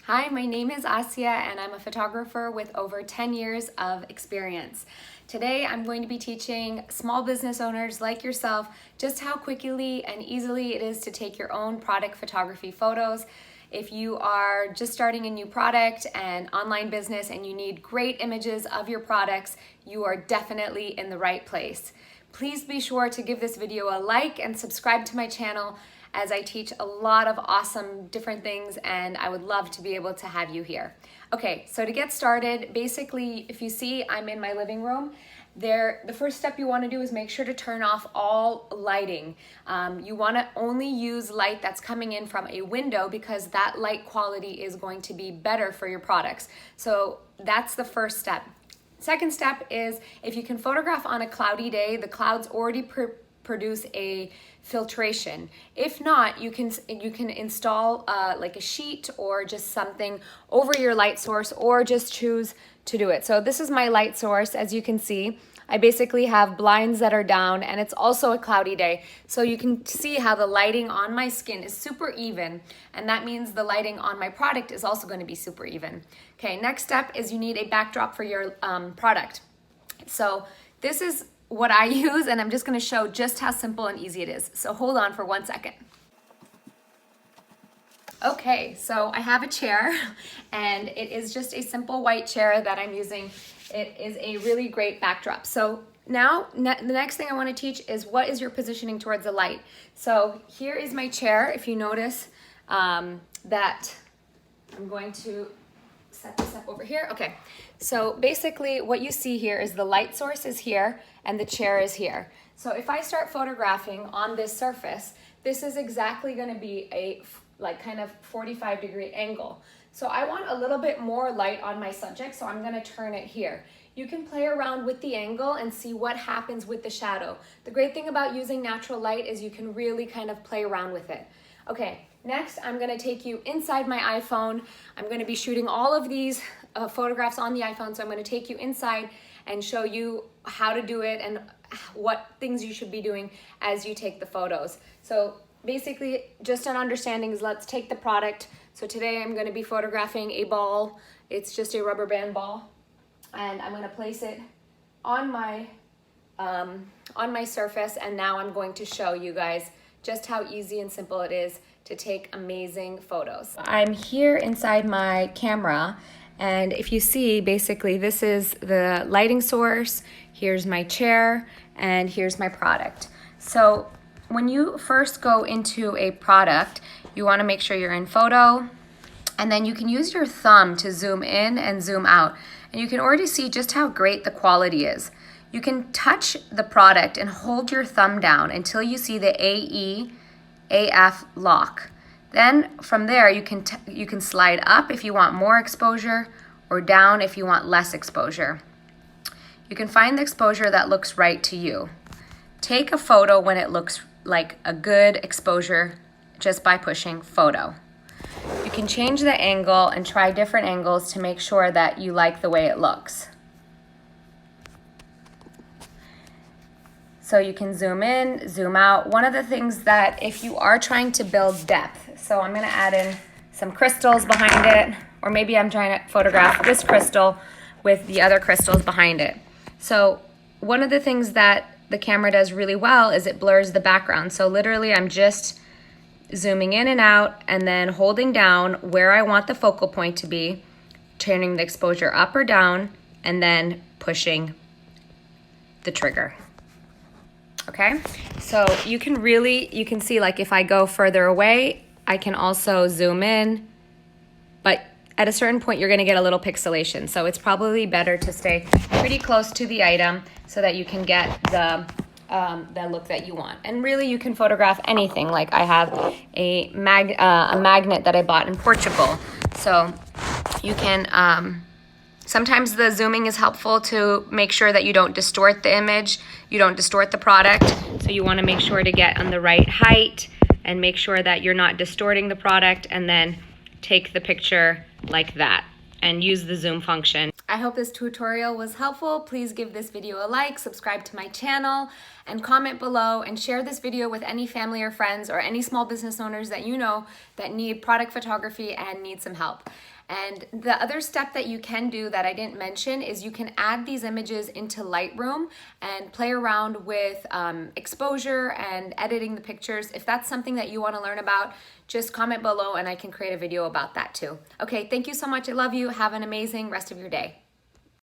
Hi, my name is ASIYA and I'm a photographer with over 10 years of experience. Today I'm going to be teaching small business owners like yourself just how quickly and easily it is to take your own product photography photos. If you are just starting a new product and online business and you need great images of your products, you are definitely in the right place. Please be sure to give this video a like and subscribe to my channel, as I teach a lot of awesome different things and I would love to be able to have you here. Okay, so to get started, basically if you see I'm in my living room, the first step you want to do is make sure to turn off all lighting. You want to only use light that's coming in from a window because that light quality is going to be better for your products. So that's the first step. Second step is if you can photograph on a cloudy day, the clouds already produce a filtration. If not, you can install like a sheet or just something over your light source, or just choose to do it. So this is my light source. As you can see, I basically have blinds that are down and it's also a cloudy day. So you can see how the lighting on my skin is super even, and that means the lighting on my product is also going to be super even. Okay, next step is you need a backdrop for your product. So this is what I use, and I'm just going to show just how simple and easy it is. So hold on for 1 second. Okay, so I have a chair and it is just a simple white chair that I'm using. It is a really great backdrop. So now the next thing I want to teach is what is your positioning towards the light. So here is my chair. If you notice that I'm going to set this up over here. Okay, so basically what you see here is the light source is here and the chair is here. So if I start photographing on this surface, this is exactly going to be a like kind of 45-degree angle. So I want a little bit more light on my subject, so I'm going to turn it here. You can play around with the angle and see what happens with the shadow. The great thing about using natural light is you can really kind of play around with it. Okay, next I'm going to take you inside my iPhone. I'm going to be shooting all of these photographs on the iPhone, so I'm going to take you inside and show you how to do it and what things you should be doing as you take the photos. So basically, just an understanding is, let's take the product. So today I'm going to be photographing a ball. It's just a rubber band ball, and I'm going to place it on my surface, and now I'm going to show you guys just how easy and simple it is to take amazing photos. I'm here inside my camera, and if you see, basically this is the lighting source, here's my chair, and here's my product. So when you first go into a product, you want to make sure you're in photo, and then you can use your thumb to zoom in and zoom out, and you can already see just how great the quality is. You can touch the product and hold your thumb down until you see the AF lock. Then from there you can slide up if you want more exposure, or down if you want less exposure. You can find the exposure that looks right to you. Take a photo when it looks like a good exposure just by pushing photo. You can change the angle and try different angles to make sure that you like the way it looks. So you can zoom in, zoom out. One of the things that if you are trying to build depth, so I'm going to add in some crystals behind it, or maybe I'm trying to photograph this crystal with the other crystals behind it. So one of the things that the camera does really well is it blurs the background. So literally I'm just zooming in and out and then holding down where I want the focal point to be, turning the exposure up or down, and then pushing the trigger. Okay, so you can see, like if I go further away, I can also zoom in, but at a certain point you're gonna get a little pixelation. So it's probably better to stay pretty close to the item so that you can get the look that you want. And really you can photograph anything. Like I have a magnet that I bought in Portugal. So you can, sometimes the zooming is helpful to make sure that you don't distort the image, you don't distort the product. So you want to make sure to get on the right height and make sure that you're not distorting the product, and then take the picture like that and use the zoom function. I hope this tutorial was helpful. Please give this video a like, subscribe to my channel, and comment below, and share this video with any family or friends or any small business owners that you know that need product photography and need some help. And the other step that you can do that I didn't mention is you can add these images into Lightroom and play around with exposure and editing the pictures. If that's something that you want to learn about, just comment below and I can create a video about that too. Okay, thank you so much. I love you. Have an amazing rest of your day.